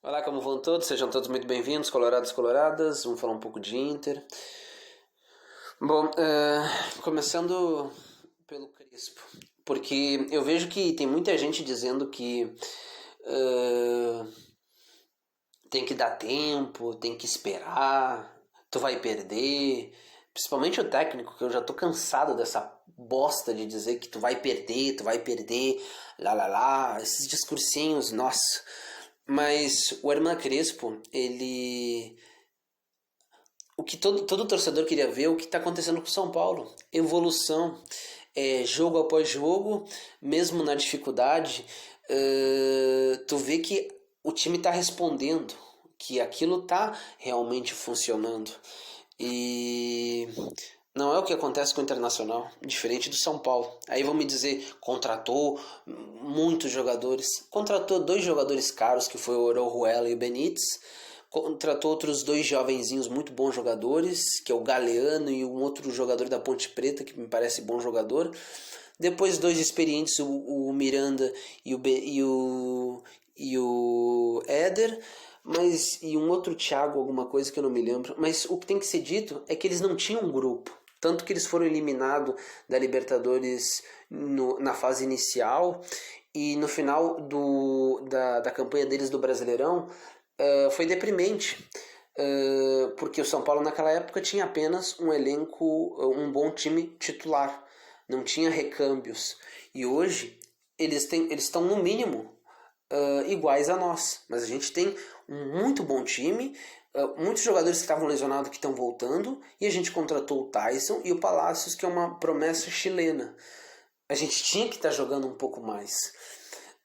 Olá, como vão todos? Sejam todos muito bem-vindos, colorados e coloradas. Vamos falar um pouco de Inter. Bom, começando pelo Crespo, porque eu vejo que tem muita gente dizendo que tem que dar tempo, tem que esperar, tu vai perder. Principalmente o técnico, que eu já tô cansado dessa bosta de dizer que tu vai perder, lá lá lá, esses discursinhos, nossa. Mas o Herman Crespo, ele. O que todo torcedor queria ver, o que está acontecendo com o São Paulo. Evolução, jogo após jogo, mesmo na dificuldade, tu vê que o time está respondendo, que aquilo está realmente funcionando. E não é o que acontece com o Internacional, diferente do São Paulo. Aí vão me dizer, contratou muitos jogadores. Contratou dois jogadores caros, que foi o Orejuela e o Benítez. Contratou outros dois jovenzinhos muito bons jogadores, que é o Galeano e um outro jogador da Ponte Preta, que me parece bom jogador. Depois dois experientes, o Miranda e o Éder, mas e um outro Thiago, alguma coisa que eu não me lembro. Mas o que tem que ser dito é que eles não tinham um grupo. Tanto que eles foram eliminados da Libertadores na fase inicial e no final da campanha deles do Brasileirão foi deprimente. Porque o São Paulo naquela época tinha apenas um elenco, um bom time titular, não tinha recâmbios. E hoje eles estão no mínimo iguais a nós, mas a gente tem um muito bom time, muitos jogadores que estavam lesionados que estão voltando, e a gente contratou o Tyson e o Palacios, que é uma promessa chilena. A gente tinha que estar jogando um pouco mais.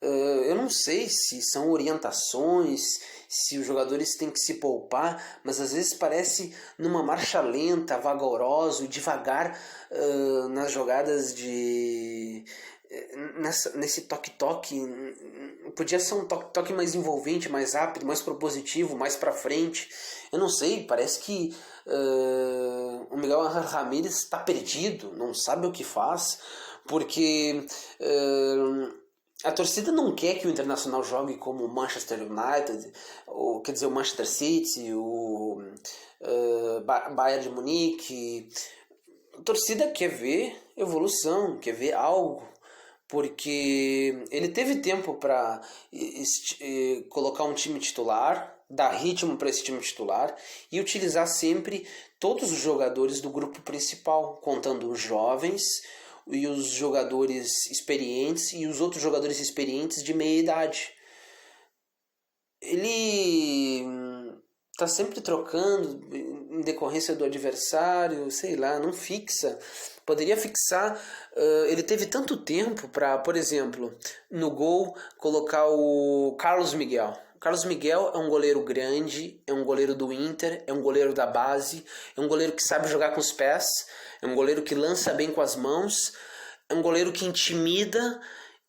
Eu não sei se são orientações, se os jogadores têm que se poupar, mas às vezes parece numa marcha lenta, vagaroso, devagar nas jogadas de. Nesse toque-toque. Podia ser um toque-toque mais envolvente, mais rápido, mais propositivo, mais pra frente. Eu não sei, parece que o Miguel Ramírez está perdido, não sabe o que faz, porque. A torcida não quer que o Internacional jogue como o Manchester United, ou quer dizer, o Manchester City, o Bayern de Munique. A torcida quer ver evolução, quer ver algo, porque ele teve tempo para colocar um time titular, dar ritmo para esse time titular e utilizar sempre todos os jogadores do grupo principal, contando os jovens e os jogadores experientes e os outros jogadores experientes de meia idade. Ele tá sempre trocando em decorrência do adversário, sei lá, não fixa. Poderia fixar. Ele teve tanto tempo para, por exemplo, no gol colocar o Carlos Miguel. O Carlos Miguel é um goleiro grande, é um goleiro do Inter, é um goleiro da base, é um goleiro que sabe jogar com os pés, é um goleiro que lança bem com as mãos, é um goleiro que intimida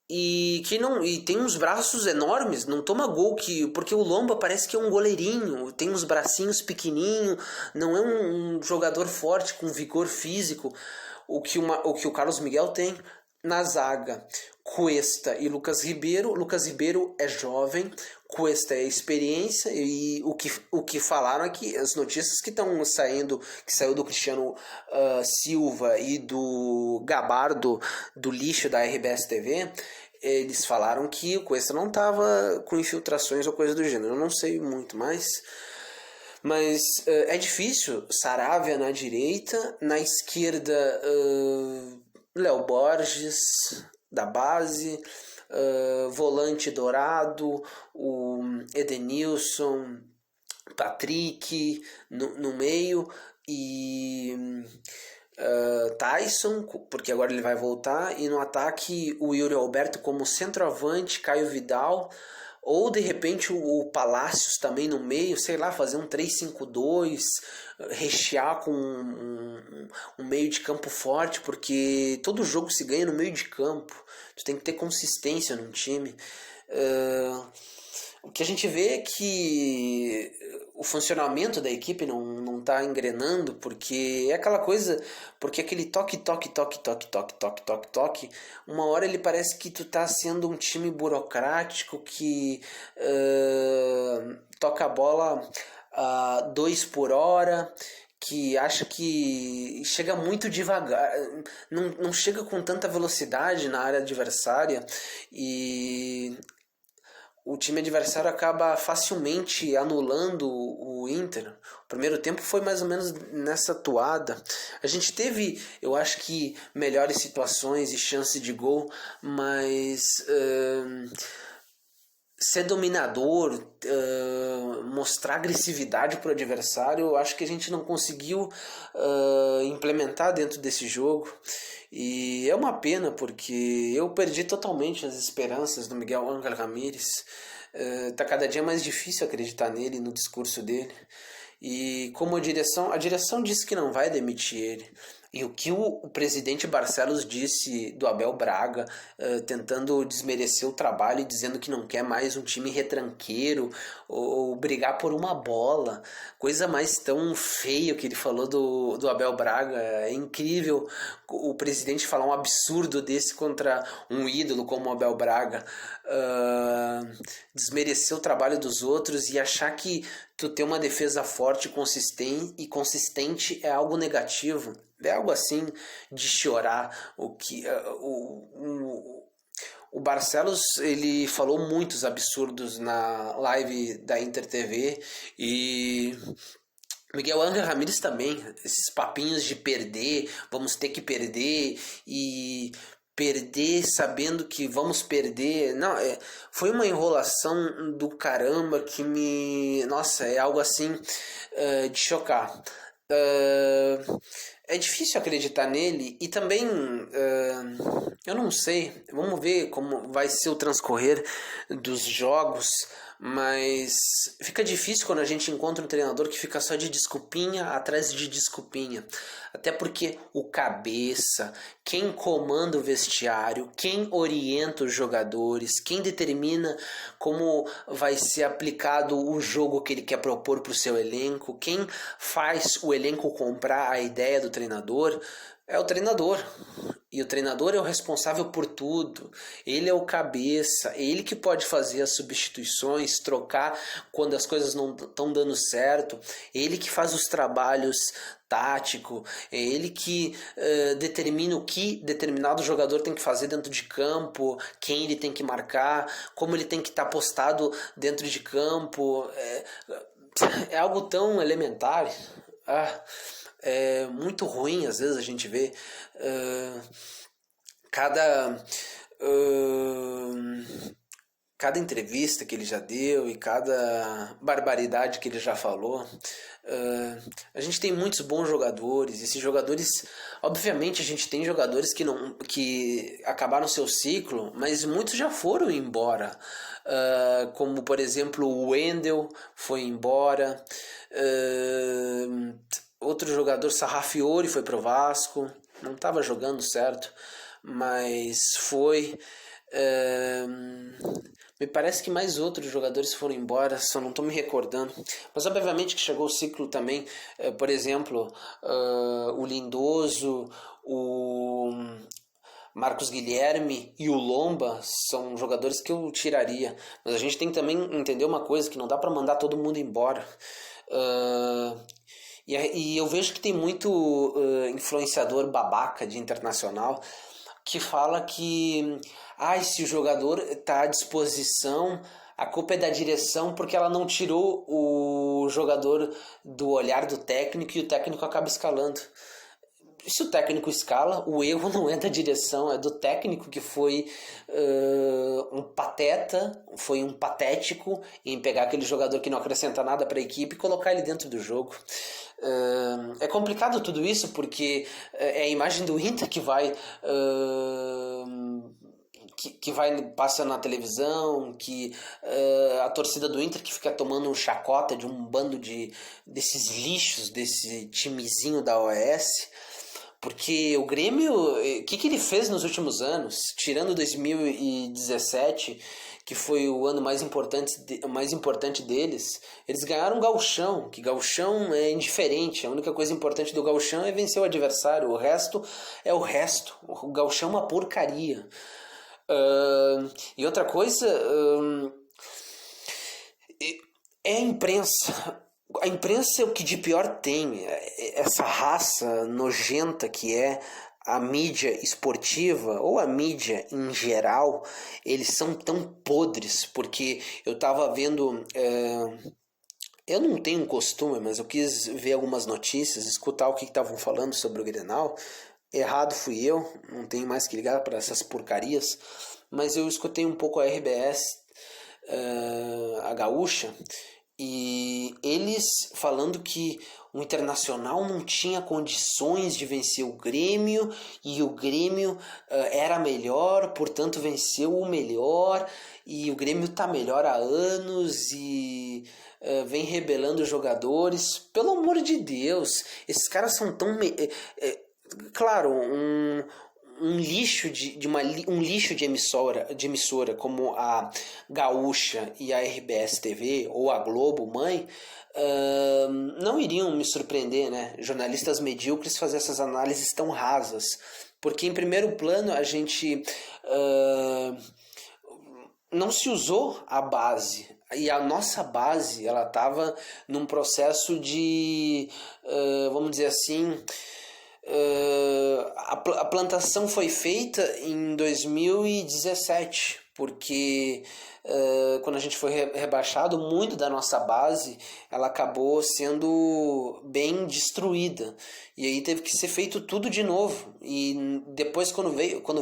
e que não e tem uns braços enormes, não toma gol porque o Lomba parece que é um goleirinho, tem uns bracinhos pequenininho, não é um jogador forte com vigor físico, o que o Carlos Miguel tem na zaga. Cuesta e Lucas Ribeiro. Lucas Ribeiro é jovem, Cuesta é experiência e o que falaram aqui, as notícias que estão saindo, que saiu do Cristiano Silva e do Gabardo, do lixo da RBS TV, eles falaram que o Cuesta não estava com infiltrações ou coisa do gênero. Eu não sei muito mais. Mas é difícil. Saravia na direita, na esquerda Léo Borges da base, volante Dourado, o Edenilson, Patrick no meio e Tyson, porque agora ele vai voltar, e no ataque o Yuri Alberto como centroavante, Caio Vidal, ou de repente o Palácios também no meio, sei lá, fazer um 3-5-2, rechear com um meio de campo forte, porque todo jogo se ganha no meio de campo, tu tem que ter consistência num time. O que a gente vê é que o funcionamento da equipe não tá engrenando, porque é aquela coisa, porque aquele toque, uma hora ele parece que tu tá sendo um time burocrático que toca a bola a 2 por hora, que acha que chega muito devagar, não chega com tanta velocidade na área adversária e o time adversário acaba facilmente anulando o Inter. O primeiro tempo foi mais ou menos nessa toada. A gente teve, eu acho que, melhores situações e chances de gol, mas ser dominador, mostrar agressividade para o adversário, eu acho que a gente não conseguiu implementar dentro desse jogo. E é uma pena, porque eu perdi totalmente as esperanças do Miguel Ángel Ramírez. Tá cada dia mais difícil acreditar nele, no discurso dele. E como a direção disse que não vai demitir ele. E o que o presidente Barcelos disse do Abel Braga, tentando desmerecer o trabalho e dizendo que não quer mais um time retranqueiro ou brigar por uma bola. Coisa mais tão feia que ele falou do Abel Braga. É incrível o presidente falar um absurdo desse contra um ídolo como o Abel Braga. Desmerecer o trabalho dos outros e achar que tu ter uma defesa forte e consistente é algo negativo. É algo assim de chorar. O Barcelos, ele falou muitos absurdos na live da Inter TV e Miguel Ángel Ramírez também, esses papinhos de perder, vamos ter que perder e perder sabendo que vamos perder. Não, foi uma enrolação do caramba que nossa, é algo assim de chocar. É difícil acreditar nele e também eu não sei, vamos ver como vai ser o transcorrer dos jogos, mas fica difícil quando a gente encontra um treinador que fica só de desculpinha atrás de desculpinha. Até porque o cabeça, quem comanda o vestiário, quem orienta os jogadores, quem determina como vai ser aplicado o jogo que ele quer propor para o seu elenco, quem faz o elenco comprar a ideia do treinador, é o treinador. E o treinador é o responsável por tudo. Ele é o cabeça, é ele que pode fazer as substituições, trocar quando as coisas não estão dando certo. É ele que faz os trabalhos tático, é ele que determina o que determinado jogador tem que fazer dentro de campo, quem ele tem que marcar, como ele tem que estar postado dentro de campo. É algo tão elementar. É muito ruim, às vezes a gente vê cada entrevista que ele já deu e cada barbaridade que ele já falou. A gente tem muitos bons jogadores. Esses jogadores, obviamente, a gente tem jogadores que acabaram seu ciclo, mas muitos já foram embora. Como, por exemplo, o Wendel foi embora. Outro jogador, Sarrafiori, foi pro Vasco. Não estava jogando certo, mas foi. Me parece que mais outros jogadores foram embora, só não estou me recordando. Mas obviamente que chegou o ciclo também. Por exemplo, o Lindoso, o Marcos Guilherme e o Lomba são jogadores que eu tiraria. Mas a gente tem que também entender uma coisa, que não dá para mandar todo mundo embora. E eu vejo que tem muito influenciador babaca de internacional que fala que se o jogador está à disposição, a culpa é da direção porque ela não tirou o jogador do olhar do técnico e o técnico acaba escalando. Se o técnico escala, o erro não é da direção, é do técnico que foi um pateta, foi um patético em pegar aquele jogador que não acrescenta nada para a equipe e colocar ele dentro do jogo. É complicado tudo isso porque é a imagem do Inter que vai passa na televisão, que a torcida do Inter que fica tomando um chacota de um bando desses lixos, desse timezinho da OS. Porque o Grêmio, o que ele fez nos últimos anos, tirando 2017, que foi o ano mais importante deles, eles ganharam o Gauchão, que Gauchão é indiferente, a única coisa importante do Gauchão é vencer o adversário, o resto é o resto, o Gauchão é uma porcaria. E outra coisa, É a imprensa. A imprensa é o que de pior tem. Essa raça nojenta que é a mídia esportiva ou a mídia em geral, eles são tão podres, porque eu tava vendo. Eu não tenho costume, mas eu quis ver algumas notícias, escutar o que estavam falando sobre o Grenal. Errado fui eu, não tenho mais que ligar para essas porcarias, mas eu escutei um pouco a RBS, a Gaúcha, e eles falando que o Internacional não tinha condições de vencer o Grêmio e o Grêmio era melhor, portanto venceu o melhor e o Grêmio tá melhor há anos e vem rebelando os jogadores. Pelo amor de Deus, esses caras são tão claro, um lixo um lixo de emissora como a Gaúcha e a RBS TV ou a Globo Mãe não iriam me surpreender, né? Jornalistas medíocres fazer essas análises tão rasas, porque em primeiro plano a gente não se usou a base. E a nossa base, ela estava num processo de, vamos dizer assim, a plantação foi feita em 2017, porque quando a gente foi rebaixado, muito da nossa base ela acabou sendo bem destruída. E aí teve que ser feito tudo de novo. E depois, quando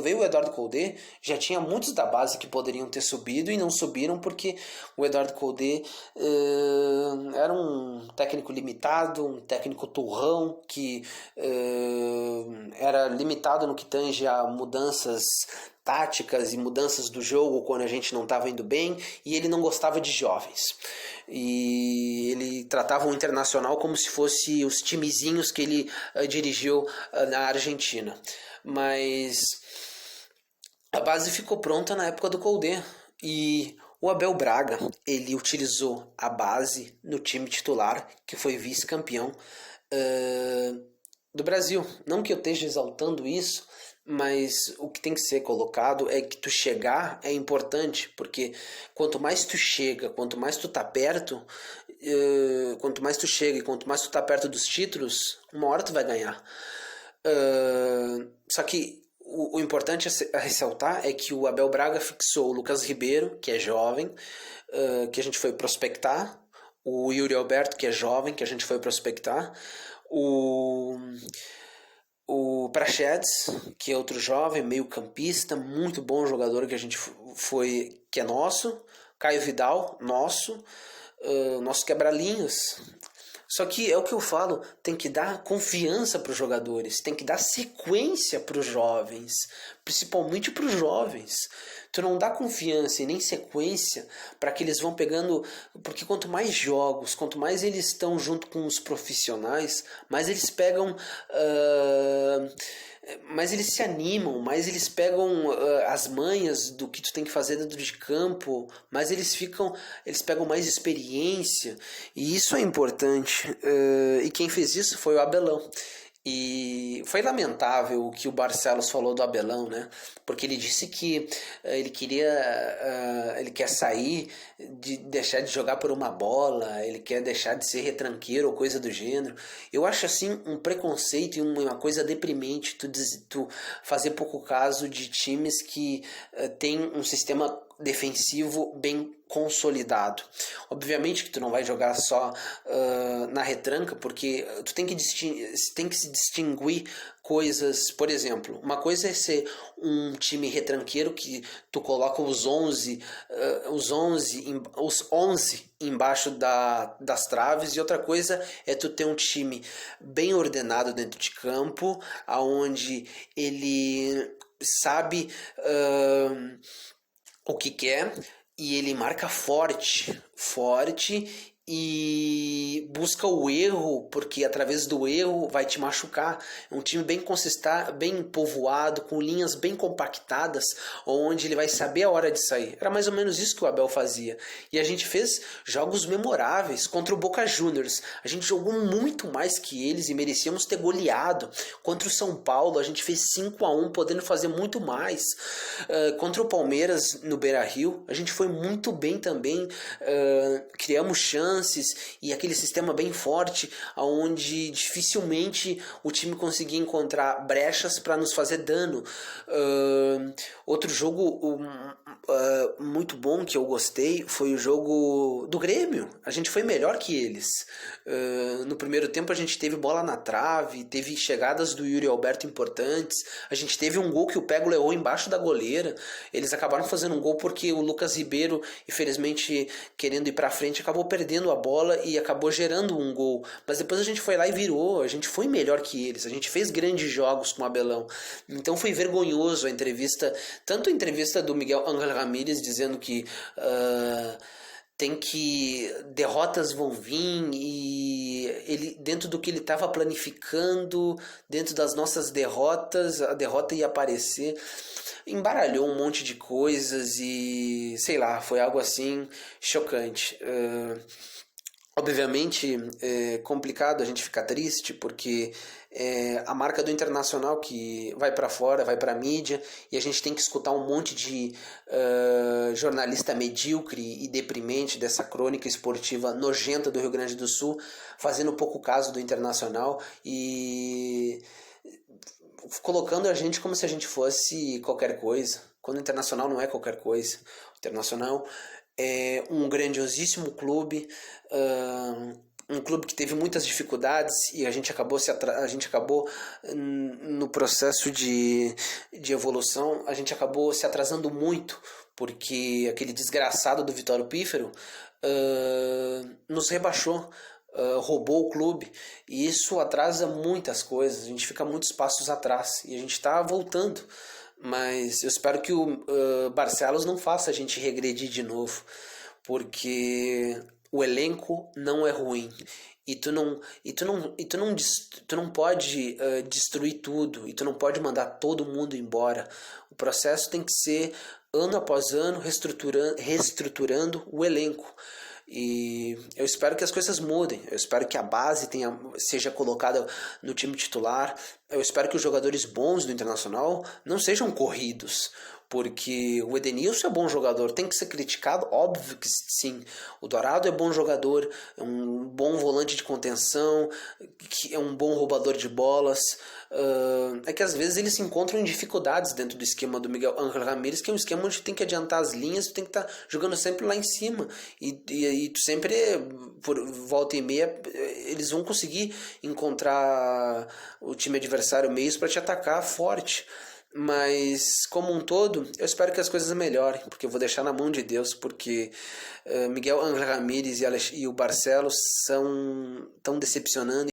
veio o Eduardo Coudet, já tinha muitos da base que poderiam ter subido e não subiram porque o Eduardo Coudet era um técnico limitado, um técnico turrão que era limitado no que tange a mudanças táticas e mudanças do jogo quando a gente não estava indo bem, e ele não gostava de jovens. E ele tratava o Internacional como se fosse os timezinhos que ele dirigiu na Argentina. Mas a base ficou pronta na época do Coudet e o Abel Braga, ele utilizou a base no time titular, que foi vice-campeão do Brasil. Não que eu esteja exaltando isso, mas o que tem que ser colocado é que tu chegar é importante, porque quanto mais tu chega, quanto mais tu tá perto, quanto mais tu chega e quanto mais tu tá perto dos títulos, uma hora tu vai ganhar. Só que o importante a ressaltar é que o Abel Braga fixou o Lucas Ribeiro, que é jovem, que a gente foi prospectar, o Yuri Alberto, que é jovem, que a gente foi prospectar, o Praxedes, que é outro jovem, meio campista, muito bom jogador que a gente foi, que é nosso, Caio Vidal, nosso quebra-linhas. Só que é o que eu falo, tem que dar confiança para os jogadores, tem que dar sequência para os jovens, principalmente para os jovens. Tu não dá confiança e nem sequência para que eles vão pegando, porque quanto mais jogos, quanto mais eles estão junto com os profissionais, mais eles pegam, mais eles se animam, mais eles pegam as manhas do que tu tem que fazer dentro de campo, mais eles pegam mais experiência, e isso é importante. E quem fez isso foi o Abelão. E foi lamentável o que o Barcelos falou do Abelão, né? Porque ele disse que ele quer sair, de deixar de jogar por uma bola, ele quer deixar de ser retranqueiro ou coisa do gênero. Eu acho assim um preconceito e uma coisa deprimente tu fazer pouco caso de times que tem um sistema defensivo bem consolidado. Obviamente que tu não vai jogar só na retranca, porque tu tem que se distinguir coisas. Por exemplo, uma coisa é ser um time retranqueiro que tu coloca os 11 embaixo das traves, e outra coisa é tu ter um time bem ordenado dentro de campo, aonde ele sabe o que quer, e ele marca forte e busca o erro, porque através do erro vai te machucar. É um time bem consistente, bem povoado, com linhas bem compactadas, onde ele vai saber a hora de sair. Era mais ou menos isso que o Abel fazia. E a gente fez jogos memoráveis contra o Boca Juniors. A gente jogou muito mais que eles e merecíamos ter goleado. Contra o São Paulo, a gente fez 5-1, podendo fazer muito mais. Contra o Palmeiras no Beira-Rio, a gente foi muito bem também. Criamos chances e aquele sistema bem forte, onde dificilmente o time conseguia encontrar brechas para nos fazer dano. Outro jogo muito bom que eu gostei foi o jogo do Grêmio. A gente foi melhor que eles. No primeiro tempo a gente teve bola na trave, teve chegadas do Yuri Alberto importantes, a gente teve um gol que o Pego levou embaixo da goleira. Eles acabaram fazendo um gol porque o Lucas Ribeiro, infelizmente querendo ir para frente, acabou perdendo a bola e acabou gerando um gol. Mas depois a gente foi lá e virou, a gente foi melhor que eles, a gente fez grandes jogos com o Abelão. Então foi vergonhoso a entrevista, tanto a entrevista do Miguel Ángel Ramírez dizendo que tem que derrotas vão vir e ele, dentro do que ele estava planificando, dentro das nossas derrotas, a derrota ia aparecer. Embaralhou um monte de coisas e sei lá, foi algo assim chocante. Obviamente é complicado a gente ficar triste porque a marca do Internacional que vai para fora, vai para a mídia e a gente tem que escutar um monte de jornalista medíocre e deprimente dessa crônica esportiva nojenta do Rio Grande do Sul, fazendo pouco caso do Internacional e colocando a gente como se a gente fosse qualquer coisa, quando o Internacional não é qualquer coisa. O Internacional é um grandiosíssimo clube, um clube que teve muitas dificuldades e a gente acabou no processo de evolução, a gente acabou se atrasando muito, porque aquele desgraçado do Vitório Pífero nos rebaixou. Roubou o clube e isso atrasa muitas coisas, a gente fica muitos passos atrás e a gente está voltando, mas eu espero que o Barcelos não faça a gente regredir de novo, porque o elenco não é ruim e tu não pode destruir tudo e tu não pode mandar todo mundo embora. O processo tem que ser ano após ano reestruturando o elenco. E eu espero que as coisas mudem, eu espero que a base seja colocada no time titular, eu espero que os jogadores bons do Internacional não sejam corridos, porque o Edenilson é bom jogador, tem que ser criticado, óbvio que sim. O Dourado é bom jogador, é um bom volante de contenção, é um bom roubador de bolas. É que às vezes eles se encontram em dificuldades dentro do esquema do Miguel Ángel Ramírez, que é um esquema onde tem que adiantar as linhas, tu tem que estar jogando sempre lá em cima. E tu sempre, por volta e meia, eles vão conseguir encontrar o time adversário meios para te atacar forte. Mas, como um todo, eu espero que as coisas melhorem, porque eu vou deixar na mão de Deus, porque Miguel Ángel Ramírez e o Barcelos são tão decepcionando.